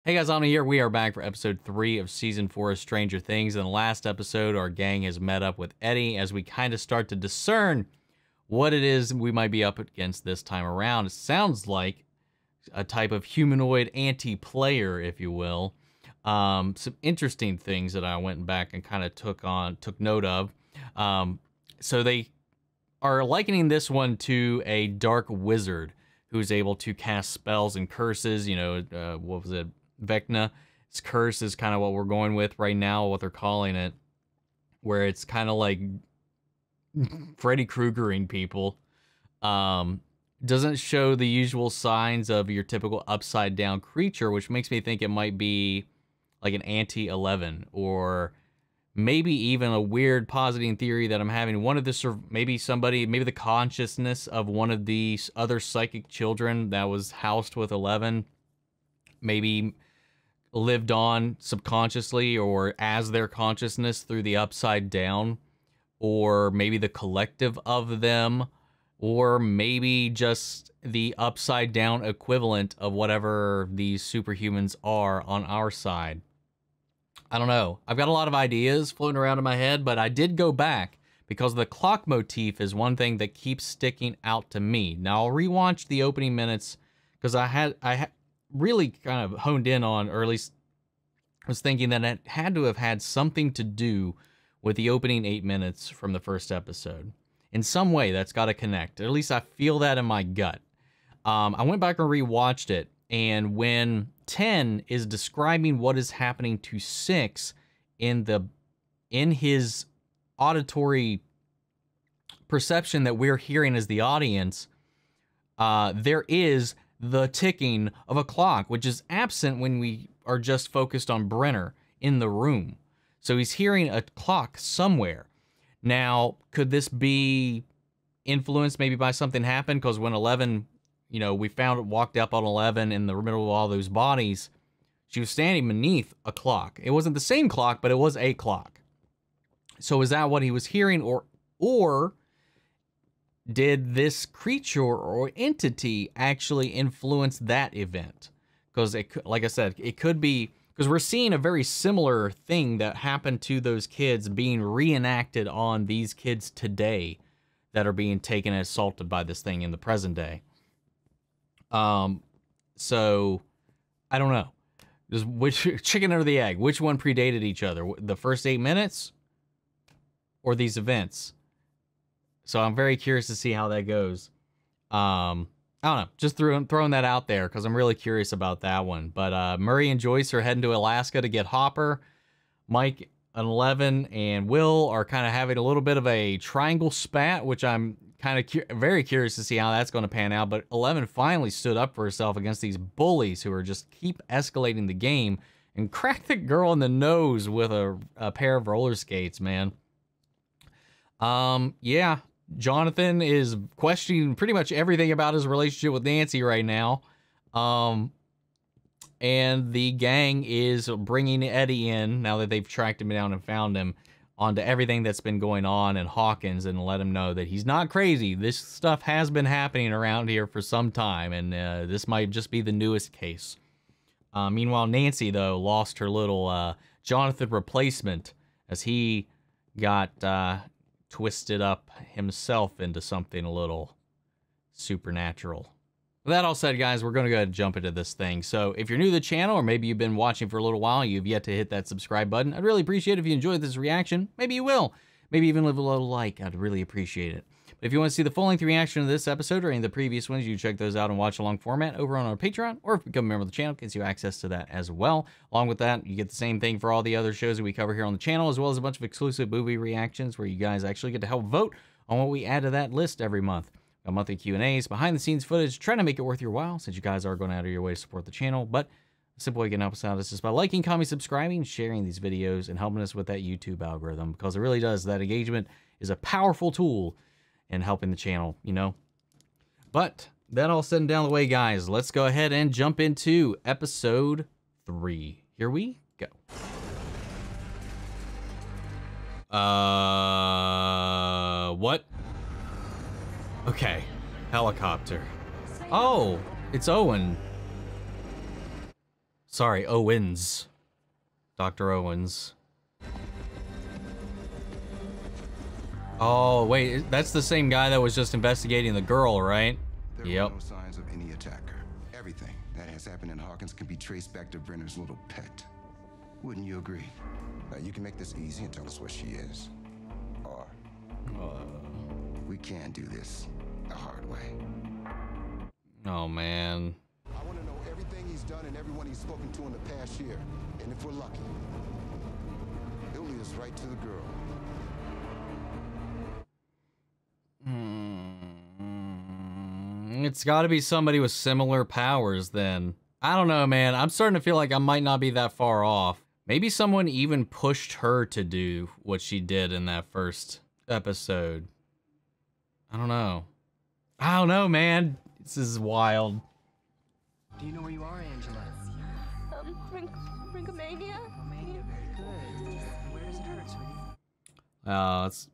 Hey guys, Anna here. We are back for episode 3 of season 4 of Stranger Things. In the last episode, our gang has met up with Eddie as we kind of start to discern what it is we might be up against this time around. It sounds like a type of humanoid anti-player, if you will. Some interesting things that I went back and kind of took note of. So they are likening this one to a dark wizard who's able to cast spells and curses. You know, what was it? Vecna. Its curse is kind of what we're going with right now, what they're calling it, where it's kind of like Freddy Kruegering people. Doesn't show the usual signs of your typical upside down creature, which makes me think it might be like an anti-11, or maybe even a weird positing theory that I'm having. One of the, maybe the consciousness of one of these other psychic children that was housed with 11, maybe lived on subconsciously or as their consciousness through the upside down, or maybe the collective of them, or maybe just the upside down equivalent of whatever these superhumans are on our side. I don't know. I've got a lot of ideas floating around in my head, but I did go back because the clock motif is one thing that keeps sticking out to me. Now I'll rewatch the opening minutes because I had really kind of honed in on, or at least was thinking that it had to have had something to do with the opening 8 minutes from the first episode. In some way, that's got to connect. At least I feel that in my gut. I went back and rewatched it, and when 10 is describing what is happening to 6 in his auditory perception that we're hearing as the audience, there is the ticking of a clock, which is absent when we are just focused on Brenner in the room. So he's hearing a clock somewhere. Now, could this be influenced maybe by something happened? Because when 11, we walked up on 11 in the middle of all those bodies, she was standing beneath a clock. It wasn't the same clock, but it was a clock. So is that what he was hearing, or did this creature or entity actually influence that event? Because, like I said, it could be, because we're seeing a very similar thing that happened to those kids being reenacted on these kids today that are being taken and assaulted by this thing in the present day. So, I don't know. Which chicken or the egg? Which one predated each other? The first 8 minutes or these events? So I'm very curious to see how that goes. I don't know, just throwing that out there because I'm really curious about that one. But Murray and Joyce are heading to Alaska to get Hopper. Mike and 11 and Will are kind of having a little bit of a triangle spat, which I'm kind of very curious to see how that's going to pan out. But 11 finally stood up for herself against these bullies who are just keep escalating the game and cracked the girl in the nose with a pair of roller skates, man. Yeah. Jonathan is questioning pretty much everything about his relationship with Nancy right now. And the gang is bringing Eddie in, now that they've tracked him down and found him, onto everything that's been going on in Hawkins, and let him know that he's not crazy. This stuff has been happening around here for some time, and this might just be the newest case. Meanwhile, Nancy, though, lost her little Jonathan replacement as he got twisted up himself into something a little supernatural. With that all said, guys, we're going to go ahead and jump into this thing. So if you're new to the channel, or maybe you've been watching for a little while, you've yet to hit that subscribe button, I'd really appreciate it if you enjoyed this reaction. Maybe you will. Maybe even leave a little like. I'd really appreciate it. But if you want to see the full-length reaction to this episode or any of the previous ones, you check those out in watch-along format over on our Patreon, or if you become a member of the channel, it gets you access to that as well. Along with that, you get the same thing for all the other shows that we cover here on the channel, as well as a bunch of exclusive movie reactions where you guys actually get to help vote on what we add to that list every month. Got monthly Q&As, behind-the-scenes footage, trying to make it worth your while since you guys are going out of your way to support the channel. But a simple way you can help us out is just by liking, commenting, subscribing, sharing these videos, and helping us with that YouTube algorithm, because it really does. That engagement is a powerful tool in helping the channel, But that all said and down the way, guys, let's go ahead and jump into episode 3. Here we go. What? Okay, helicopter. Oh, it's Owen. Sorry, Owens. Dr. Owens. Oh, wait, that's the same guy that was just investigating the girl, right? There were no signs of any attacker. Everything that has happened in Hawkins can be traced back to Brenner's little pet. Wouldn't you agree? You can make this easy and tell us what she is. Or we can do this the hard way. Oh, man. I want to know everything he's done and everyone he's spoken to in the past year. And if we're lucky, he'll lead us right to the girl. It's got to be somebody with similar powers then. I don't know, man. I'm starting to feel like I might not be that far off. Maybe someone even pushed her to do what she did in that first episode. I don't know. I don't know, man. This is wild. Do you know where you are, Angela? Ringomania? Romania, very good. Where does it hurt, sweetie? Let's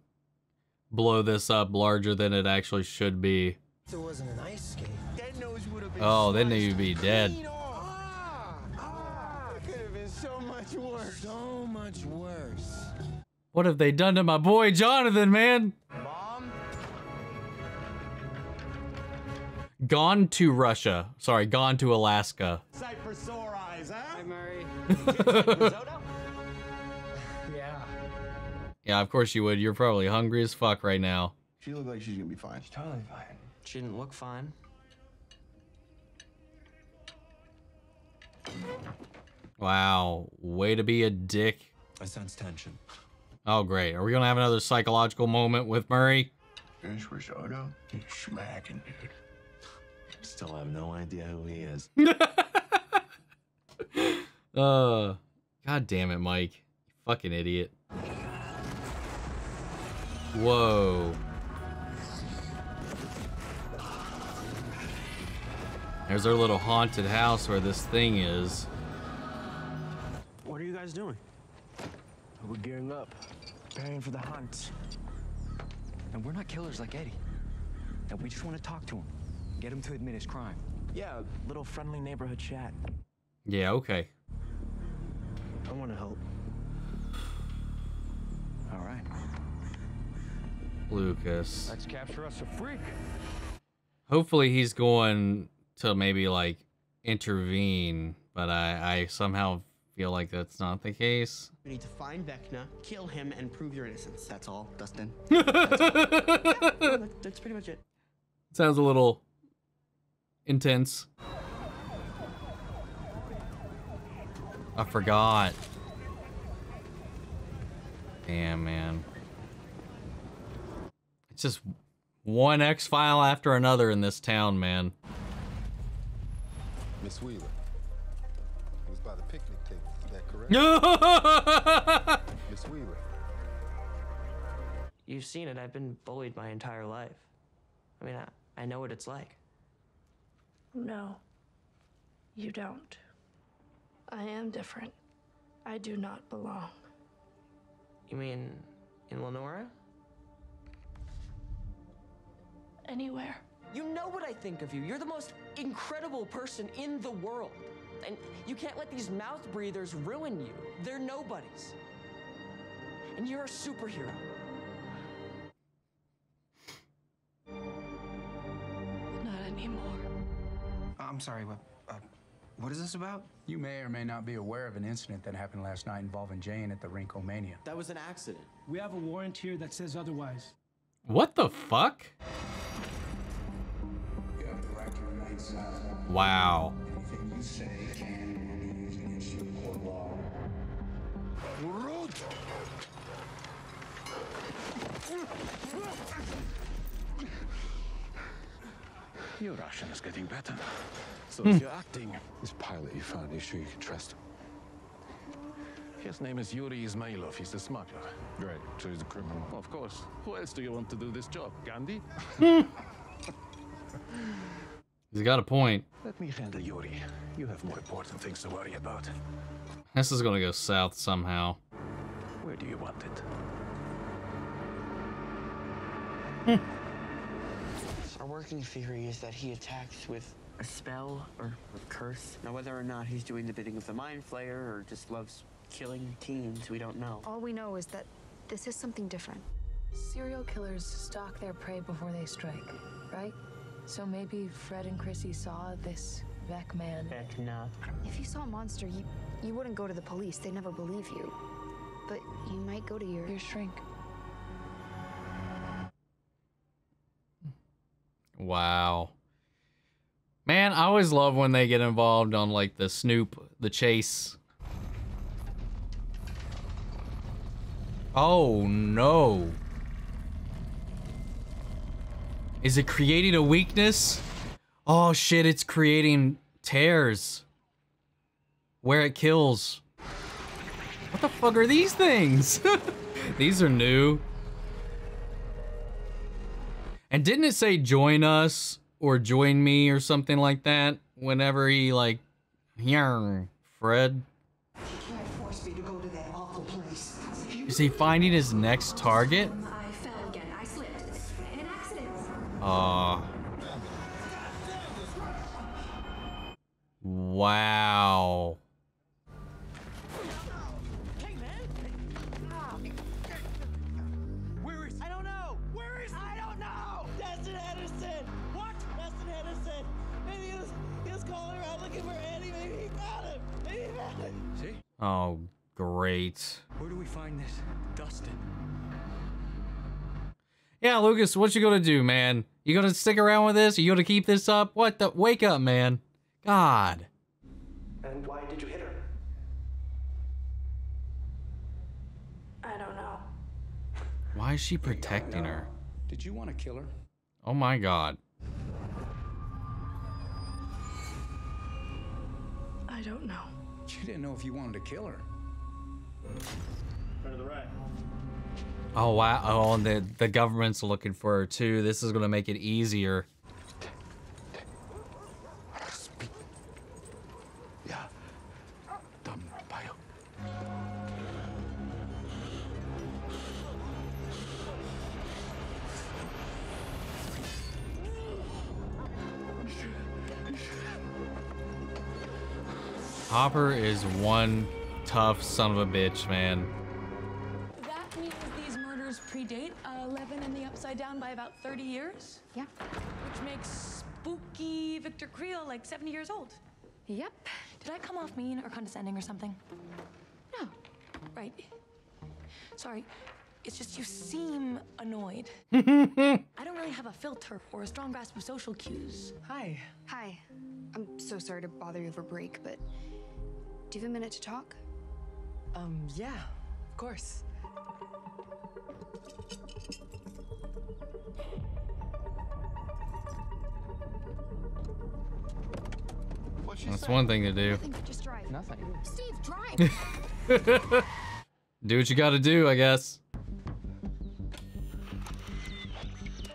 blow this up larger than it actually should be. There wasn't an ice skate. That nose would have been Oh, then you'd be dead. It could have been so much worse. So much worse. What have they done to my boy Jonathan, man? Mom? Gone to Russia. Sorry, gone to Alaska. Sight for sore eyes, huh? Hi, Murray. Risotto? Yeah. Yeah, of course you would. You're probably hungry as fuck right now. She looks like she's gonna be fine. She's totally fine. She didn't look fine. Wow, way to be a dick. I sense tension. Oh, great. Are we gonna have another psychological moment with Murray? Finish risotto? He's smacking, dude. Still have no idea who he is. God damn it, Mike. You fucking idiot. Whoa. There's our little haunted house where this thing is. What are you guys doing? We're gearing up, preparing for the hunt. And we're not killers like Eddie. And we just want to talk to him. Get him to admit his crime. Yeah, a little friendly neighborhood chat. Yeah, okay. I want to help. All right. Lucas. Let's capture us a freak. Hopefully he's going to maybe like intervene, but I somehow feel like that's not the case. We need to find Vecna, kill him, and prove your innocence. That's all, Dustin. That's pretty much it. Sounds a little intense. I forgot. Damn, man. It's just one X-File after another in this town, man. Miss Wheeler. It was by the picnic table. Is that correct? Miss Wheeler. You've seen it. I've been bullied my entire life. I mean, I know what it's like. No, you don't. I am different. I do not belong. You mean in Lenora? Anywhere. You know what I think of you. You're the most incredible person in the world. And you can't let these mouth breathers ruin you. They're nobodies. And you're a superhero. Not anymore. I'm sorry, what is this about? You may or may not be aware of an incident that happened last night involving Jane at the Rinkomania. That was an accident. We have a warrant here that says otherwise. What the fuck? You have the right to remain silent. Wow. Anything you say can and will be used against you in court of law. Your Russian is getting better. So is your acting. This pilot you found, you sure you can trust him? His name is Yuri Ismailov. He's a smuggler. Right, so he's a criminal. Of course. Who else do you want to do this job? Gandhi? He's got a point. Let me handle Yuri. You have more important things to worry about. This is gonna go south somehow. Where do you want it? Our working theory is that he attacks with a spell or a curse. Now, whether or not he's doing the bidding of the Mind Flayer or just loves killing teens, we don't know. All we know is that this is something different. Serial killers stalk their prey before they strike, right? So maybe Fred and Chrissy saw this Vec man. Vecna. If you saw a monster, you wouldn't go to the police. They'd never believe you. But you might go to your shrink. Wow. Man, I always love when they get involved on like the snoop, the chase. Oh no. Is it creating a weakness? Oh shit, it's creating tears where it kills. What the fuck are these things? These are new. And didn't it say join us or join me or something like that whenever he like, yarn, Fred? You can't force me to go to that awful place. Is he finding his next target? I fell again. I slipped. An accident. Wow. Where is? I don't know. Where is? I don't know. Destin Henderson. What? Destin Henderson. Maybe he was calling around looking for Eddie. Maybe he found him. Maybe he found him. See? Oh, great. Where do we find this? Dustin. Yeah, Lucas, what you gonna do, man? You gonna stick around with this? You gonna keep this up? What the? Wake up, man. God. And why did you hit her? I don't know. Why is she protecting her? Did you want to kill her? Oh my God. I don't know. You didn't know if you wanted to kill her. Turn to the right. Oh wow. Oh, and the government's looking for her too. This is gonna make it easier. Hopper is one tough son of a bitch, man. That means these murders predate 11 and the Upside Down by about 30 years? Yeah. Which makes spooky Victor Creel like 70 years old. Yep. Did I come off mean or condescending or something? No. Right. Sorry. It's just you seem annoyed. I don't really have a filter or a strong grasp of social cues. Hi. Hi. I'm so sorry to bother you over break, but do you have a minute to talk? Yeah, of course. That's one thing to do. Nothing, just drive. Nothing. Steve, drive! Do what you gotta do, I guess.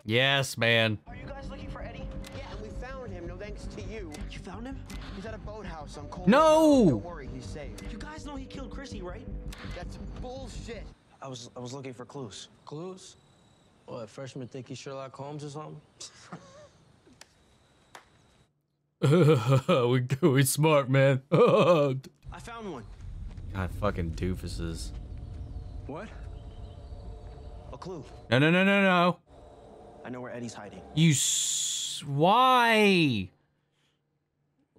Yes, man. Are you guys looking for Eddie? Yeah, and we found him, no thanks to you. You found him? He's at a boathouse on Cold No! River. Don't worry, he's safe. You guys know he killed Chrissy, right? That's bullshit. I was looking for clues. Clues? What, freshmen think he's Sherlock Holmes or something? we smart, man. I found one. God, fucking doofuses. What? A clue. No. I know where Eddie's hiding. Why?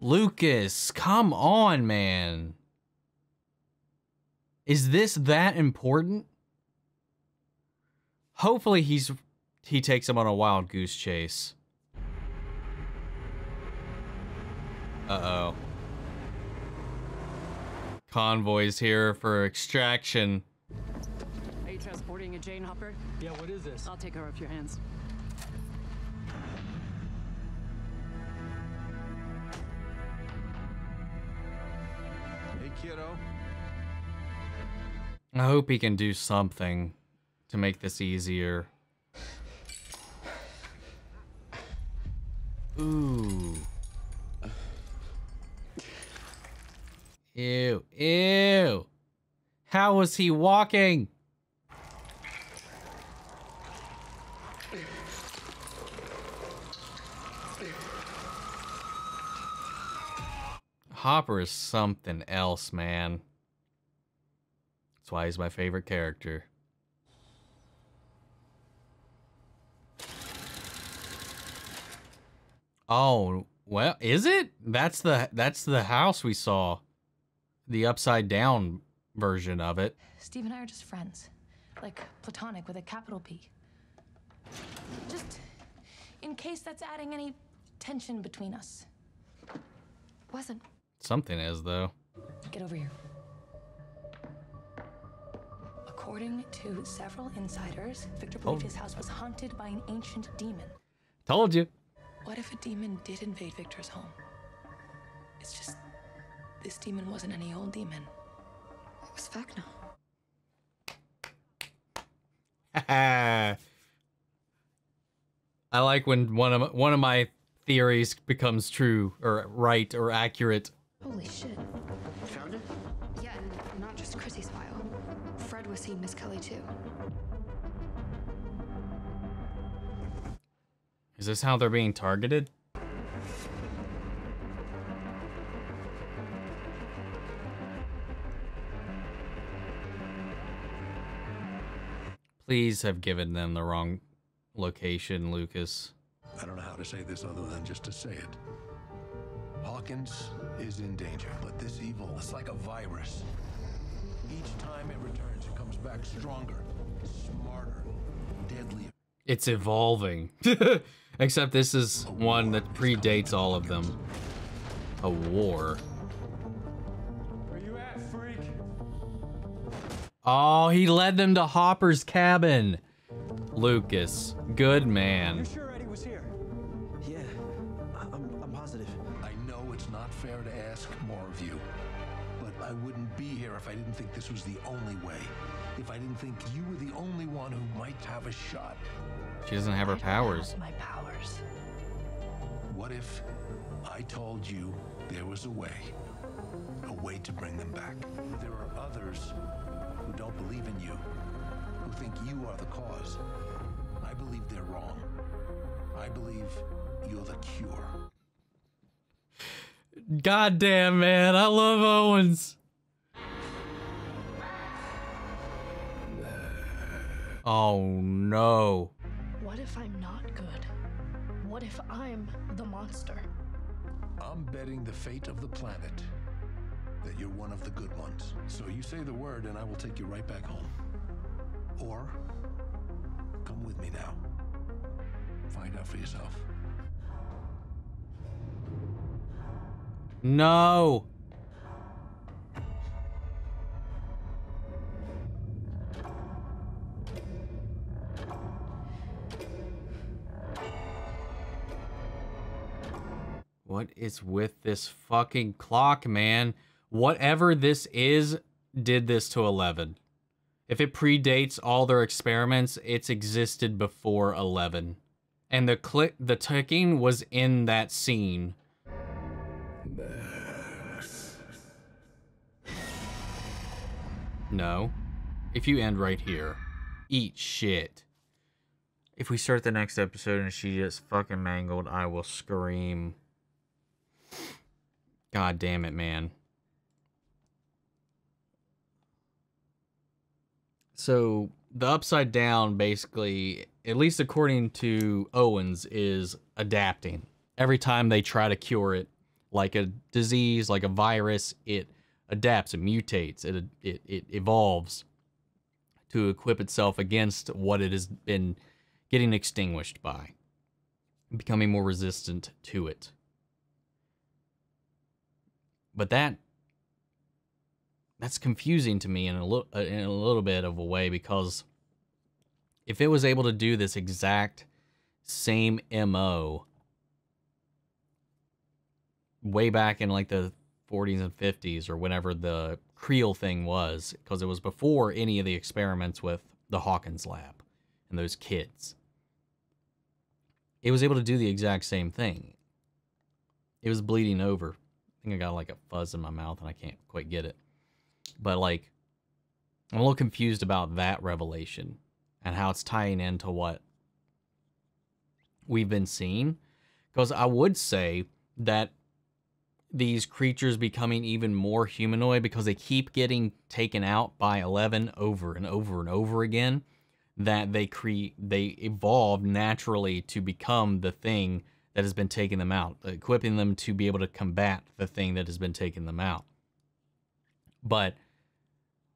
Lucas, come on, man. Is this that important? Hopefully he takes him on a wild goose chase. Uh-oh. Convoy's here for extraction. Are you transporting a Jane Hopper? Yeah, what is this? I'll take her off your hands. Hey, kiddo. I hope he can do something to make this easier. Ooh. Ew. Ew. How was he walking? Hopper is something else, man. That's why he's my favorite character. Oh, well, is it? That's the house we saw. The upside down version of it. Steve and I are just friends. Like platonic with a capital P. Just in case that's adding any tension between us. Wasn't. Something is, though. Get over here. According to several insiders, Victor believed his house was haunted by an ancient demon. Told you. What if a demon did invade Victor's home? It's just, this demon wasn't any old demon. It was Vecna. I like when one of my theories becomes true or right or accurate. Holy shit. Found it? Yeah, and not just Chrissy's file. Fred was seeing Miss Kelly too. Is this how they're being targeted? Please have given them the wrong location, Lucas. I don't know how to say this other than just to say it. Hawkins is in danger, but this evil is like a virus. Each time it returns, it comes back stronger, smarter, deadlier. It's evolving. Except this is one that predates all of them. A war. Where you at, freak? Oh, he led them to Hopper's cabin. Lucas, good man. You sure Eddie was here? Yeah, I'm positive. I know it's not fair to ask more of you, but I wouldn't be here if I didn't think this was the only way. If I didn't think you were the only one who might have a shot. She doesn't have her powers. My powers. What if I told you there was a way to bring them back? There are others who don't believe in you, who think you are the cause. I believe they're wrong. I believe you're the cure. God damn, man, I love Owens. Oh no. What if I'm not good? What if I'm the monster? I'm betting the fate of the planet that you're one of the good ones. So you say the word and I will take you right back home. Or come with me now. Find out for yourself. No. What is with this fucking clock, man? Whatever this is, did this to 11. If it predates all their experiments, it's existed before 11. And the ticking was in that scene. No. If you end right here, eat shit. If we start the next episode and she gets fucking mangled, I will scream. God damn it, man. So, the Upside Down, basically, at least according to Owens, is adapting. Every time they try to cure it, like a disease, like a virus, it adapts, it mutates, it evolves to equip itself against what it has been getting extinguished by, becoming more resistant to it. But that's confusing to me in a little bit of a way, because if it was able to do this exact same MO way back in like the 40s and 50s or whenever the Creel thing was, because it was before any of the experiments with the Hawkins lab and those kids, it was able to do the exact same thing. It was bleeding over. I think I got like a fuzz in my mouth and I can't quite get it. But like, I'm a little confused about that revelation and how it's tying into what we've been seeing. Because I would say that these creatures becoming even more humanoid because they keep getting taken out by 11 over and over and over again, that they evolve naturally to become the thing that has been taking them out, equipping them to be able to combat the thing that has been taking them out. But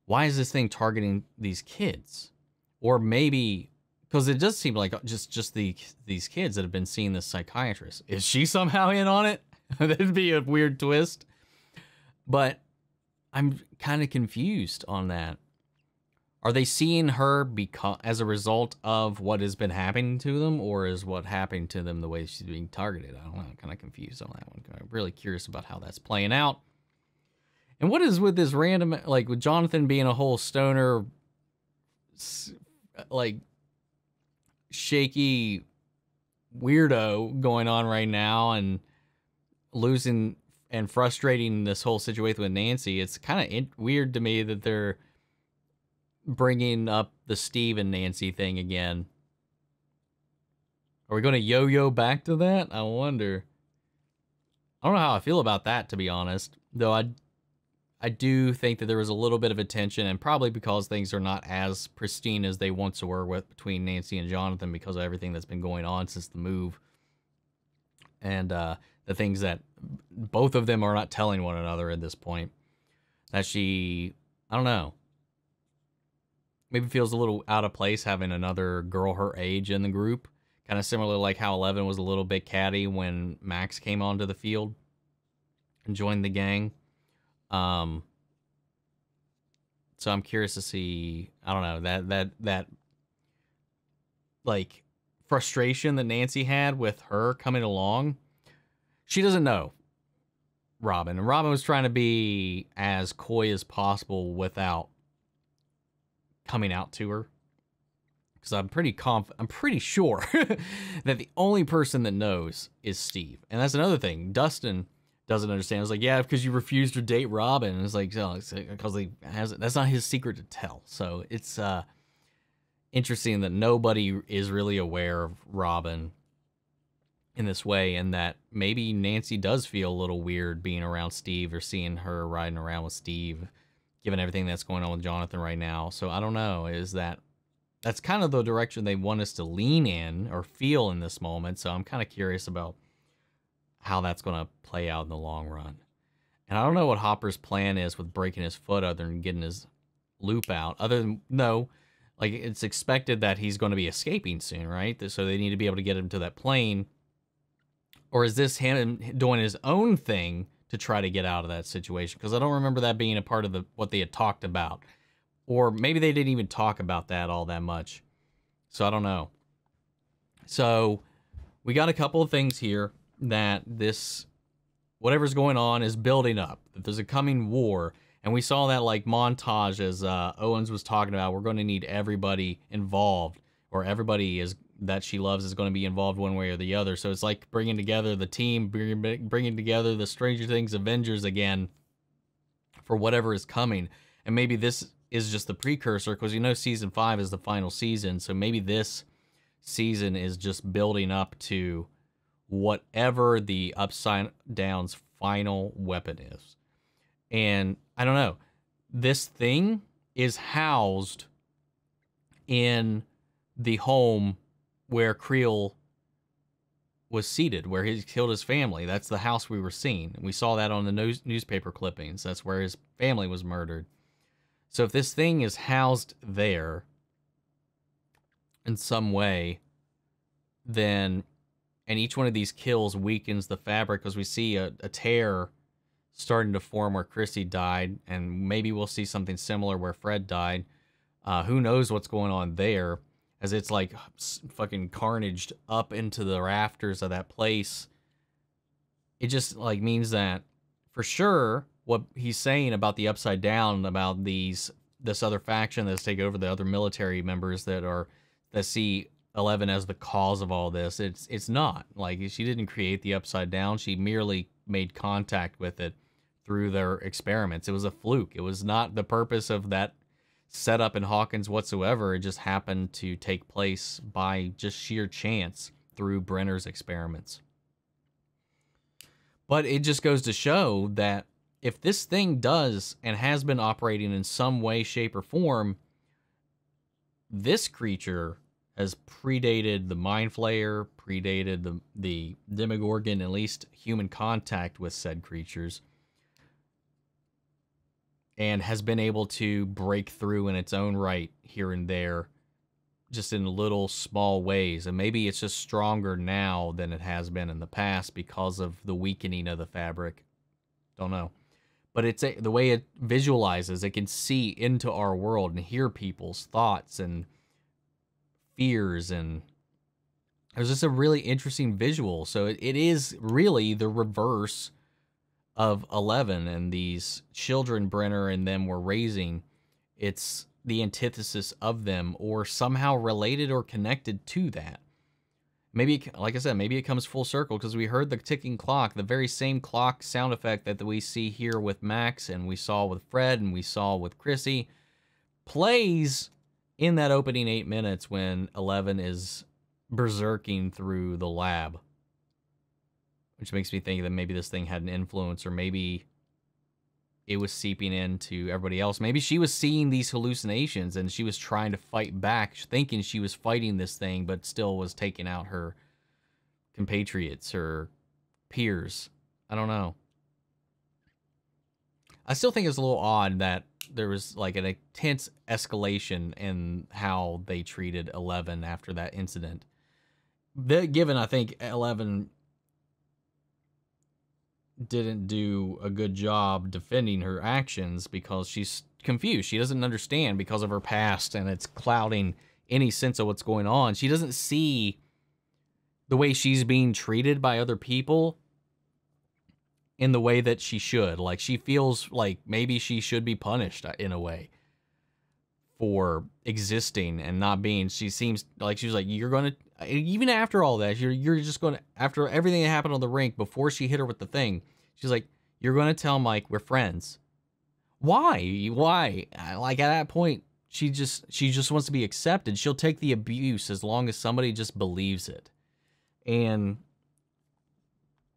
why is this thing targeting these kids? Or maybe, because it does seem like just these kids that have been seeing this psychiatrist. Is she somehow in on it? That'd be a weird twist. But I'm kind of confused on that. Are they seeing her as a result of what has been happening to them, or is what happened to them the way she's being targeted? I don't know. I'm kind of confused on that one. I'm really curious about how that's playing out. And what is with this random, like with Jonathan being a whole stoner, like shaky weirdo going on right now, and losing and frustrating this whole situation with Nancy? It's kind of weird to me that they're bringing up the Steve and Nancy thing again. Are we going to yo-yo back to that? I wonder. I don't know how I feel about that, to be honest. Though I do think that there was a little bit of a tension, and probably because things are not as pristine as they once were between Nancy and Jonathan because of everything that's been going on since the move. And the things that both of them are not telling one another at this point. That I don't know. Maybe feels a little out of place having another girl her age in the group. Kind of similar like how 11 was a little bit catty when Max came onto the field and joined the gang. So I'm curious to see, I don't know, that like frustration that Nancy had with her coming along. She doesn't know Robin, and Robin was trying to be as coy as possible without coming out to her, because I'm pretty sure that the only person that knows is Steve. And that's another thing Dustin doesn't understand. It's like, yeah, because you refused to date Robin. And it's like, no, it's because that's not his secret to tell. So it's interesting that nobody is really aware of Robin in this way, and that maybe Nancy does feel a little weird being around Steve, or seeing her riding around with Steve, given everything that's going on with Jonathan right now. So I don't know, that's kind of the direction they want us to lean in or feel in this moment. So I'm kind of curious about how that's going to play out in the long run. And I don't know what Hopper's plan is with breaking his foot, other than getting his loop out. Other than, no, like, it's expected that he's going to be escaping soon, right? So they need to be able to get him to that plane. Or is this him doing his own thing to try to get out of that situation? Because I don't remember that being a part of what they had talked about. Or maybe they didn't even talk about that all that much. So I don't know. So we got a couple of things here that whatever's going on is building up. That there's a coming war. And we saw that like montage as Owens was talking about. We're going to need everybody involved, or everybody that she loves is going to be involved one way or the other. So it's like bringing together the team, bringing together the Stranger Things Avengers again for whatever is coming. And maybe this is just the precursor, because season 5 is the final season. So maybe this season is just building up to whatever the Upside Down's final weapon is. And I don't know, this thing is housed in the home where Creel was seated, where he killed his family. That's the house we were seeing. We saw that on the newspaper clippings. That's where his family was murdered. So if this thing is housed there in some way, then, and each one of these kills weakens the fabric, because we see a tear starting to form where Chrissy died, and maybe we'll see something similar where Fred died. Who knows what's going on there, as it's like fucking carnaged up into the rafters of that place. It just like means that for sure what he's saying about the Upside Down, about this other faction that's taken over, the other military members that see 11 as the cause of all this. It's not. Like, she didn't create the Upside Down. She merely made contact with it through their experiments. It was a fluke. It was not the purpose of that setup in Hawkins whatsoever. It just happened to take place by just sheer chance through Brenner's experiments. But it just goes to show that if this thing does and has been operating in some way, shape, or form, this creature has predated the Mind Flayer, predated the Demogorgon, at least human contact with said creatures, and has been able to break through in its own right here and there, just in little small ways. And maybe it's just stronger now than it has been in the past because of the weakening of the fabric. Don't know. But it's the way it visualizes, it can see into our world and hear people's thoughts and fears, and it was just a really interesting visual. So it is really the reverse of 11 and these children Brenner and them were raising. It's the antithesis of them, or somehow related or connected to that. Maybe, like I said, maybe it comes full circle, because we heard the ticking clock, the very same clock sound effect that we see here with Max, and we saw with Fred, and we saw with Chrissy, plays in that opening 8 minutes when 11 is berserking through the lab. Which makes me think that maybe this thing had an influence, or maybe it was seeping into everybody else. Maybe she was seeing these hallucinations and she was trying to fight back, thinking she was fighting this thing, but still was taking out her compatriots, her peers. I don't know. I still think it's a little odd that there was like an intense escalation in how they treated 11 after that incident. Given, I think, 11 didn't do a good job defending her actions because she's confused. She doesn't understand because of her past, and it's clouding any sense of what's going on. She doesn't see the way she's being treated by other people in the way that she should. Like, she feels like maybe she should be punished in a way for existing and not being. She seems like she was like, you're going to, even after all that, you're just going to, after everything that happened on the rink, before she hit her with the thing, she's like, you're going to tell Mike we're friends. Why? Like, at that point, she just wants to be accepted. She'll take the abuse as long as somebody just believes it. And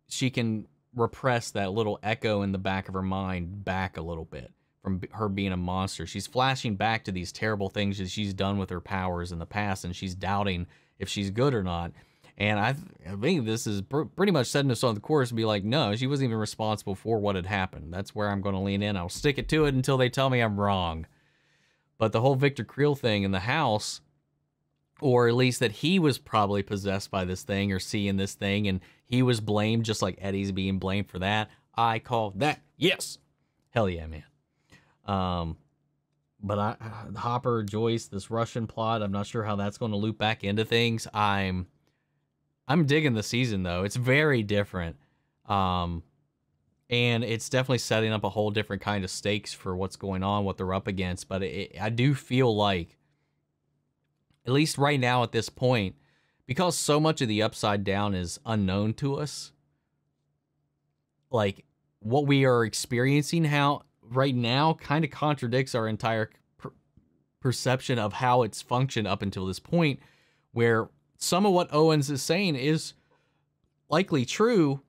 she can repress that little echo in the back of her mind back a little bit from her being a monster. She's flashing back to these terrible things that she's done with her powers in the past, and she's doubting if she's good or not. And I think this is pretty much setting us on the course to be like, no, she wasn't even responsible for what had happened. That's where I'm going to lean in. I'll stick it to it until they tell me I'm wrong. But the whole Victor Creel thing in the house, or at least that he was probably possessed by this thing or seeing this thing, and he was blamed just like Eddie's being blamed for that. I call that, yes. Hell yeah, man. But Hopper, Joyce, this Russian plot, I'm not sure how that's going to loop back into things. I'm digging the season, though. It's very different. And it's definitely setting up a whole different kind of stakes for what's going on, what they're up against. But I do feel like, at least right now at this point, because so much of the Upside Down is unknown to us, like, what we are experiencing right now kind of contradicts our entire perception of how it's functioned up until this point, where some of what Owens is saying is likely true,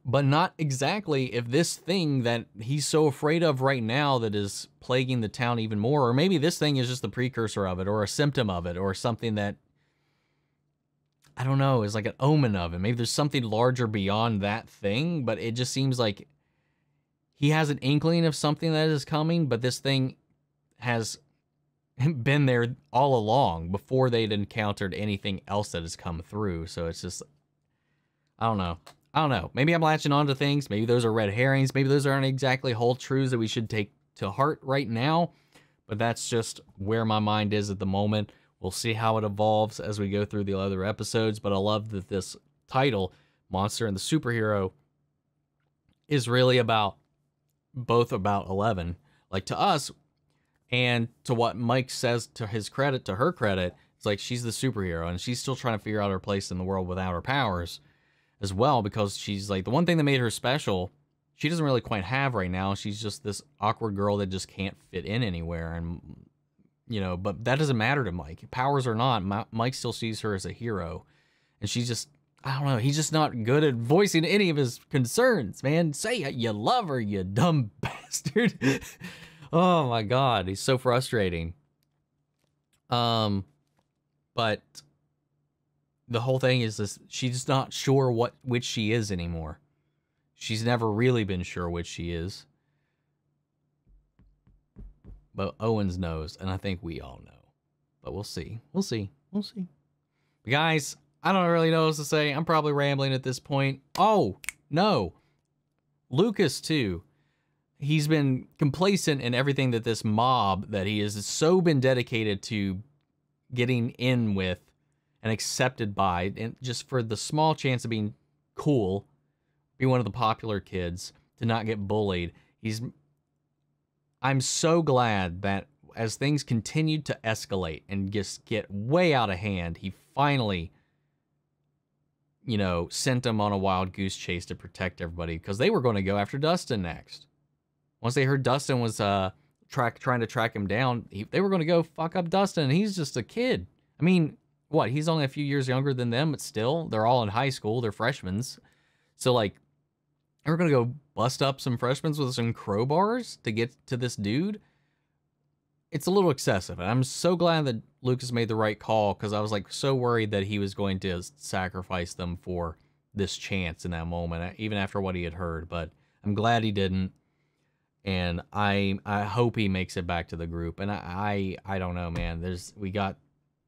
but not exactly if this thing that he's so afraid of right now that is plaguing the town even more, or maybe this thing is just the precursor of it, or a symptom of it, or something that, I don't know, is like an omen of it. Maybe there's something larger beyond that thing, but it just seems like he has an inkling of something that is coming, but this thing has been there all along before they'd encountered anything else that has come through. So it's just, I don't know. Maybe I'm latching on to things. Maybe those are red herrings. Maybe those aren't exactly whole truths that we should take to heart right now. But that's just where my mind is at the moment. We'll see how it evolves as we go through the other episodes. But I love that this title, Monster and the Superhero, is really both about 11. Like, to us, and to what Mike says, to her credit, it's like she's the superhero, and she's still trying to figure out her place in the world without her powers as well, because she's like, the one thing that made her special, she doesn't really quite have right now. She's just this awkward girl that just can't fit in anywhere. And, you know, but that doesn't matter to Mike. Powers or not, Mike still sees her as a hero, and she's just I don't know. He's just not good at voicing any of his concerns, man. Say you love her, you dumb bastard. Oh my God, he's so frustrating. But the whole thing is this: she's not sure which she is anymore. She's never really been sure which she is. But Owens knows, and I think we all know. But we'll see. We'll see. We'll see. But guys, I don't really know what to say. I'm probably rambling at this point. Oh, no. Lucas, too. He's been complacent in everything that this mob that he has so been dedicated to getting in with and accepted by, and just for the small chance of being cool, be one of the popular kids, to not get bullied. I'm so glad that as things continued to escalate and just get way out of hand, he finally, you know, sent them on a wild goose chase to protect everybody, because they were going to go after Dustin next. Once they heard Dustin was trying to track him down, they were going to go fuck up Dustin, and he's just a kid. I mean, what? He's only a few years younger than them, but still, they're all in high school. They're freshmen. So, like, they were going to go bust up some freshmen with some crowbars to get to this dude. It's a little excessive. And I'm so glad that Lucas made the right call, because I was, like, so worried that he was going to sacrifice them for this chance in that moment, even after what he had heard. But I'm glad he didn't. And I hope he makes it back to the group. And I don't know, man. We got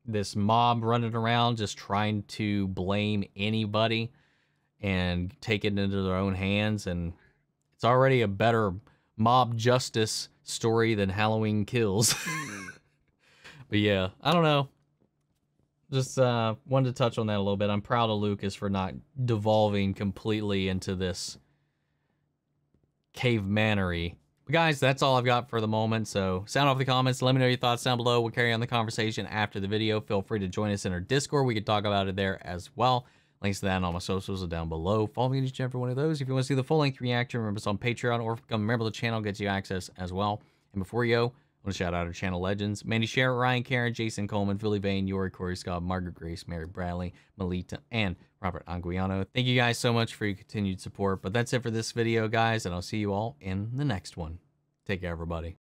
this mob running around just trying to blame anybody and take it into their own hands. And it's already a better mob justice story than Halloween Kills. But yeah, I don't know. Just wanted to touch on that a little bit. I'm proud of Lucas for not devolving completely into this cavemanery. But guys, that's all I've got for the moment. So sound off the comments. Let me know your thoughts down below. We'll carry on the conversation after the video. Feel free to join us in our Discord. We can talk about it there as well. Links to that and all my socials are down below. Follow me on each and every one of those. If you want to see the full-length reaction, remember it's on Patreon, or become a member of the channel, gets you access as well. And before you go, I want to shout out our channel legends: Mandy Sherritt, Ryan Karen, Jason Coleman, Philly Vane, Yori, Corey Scott, Margaret Grace, Mary Bradley, Melita, and Robert Anguiano. Thank you guys so much for your continued support. But that's it for this video, guys, and I'll see you all in the next one. Take care, everybody.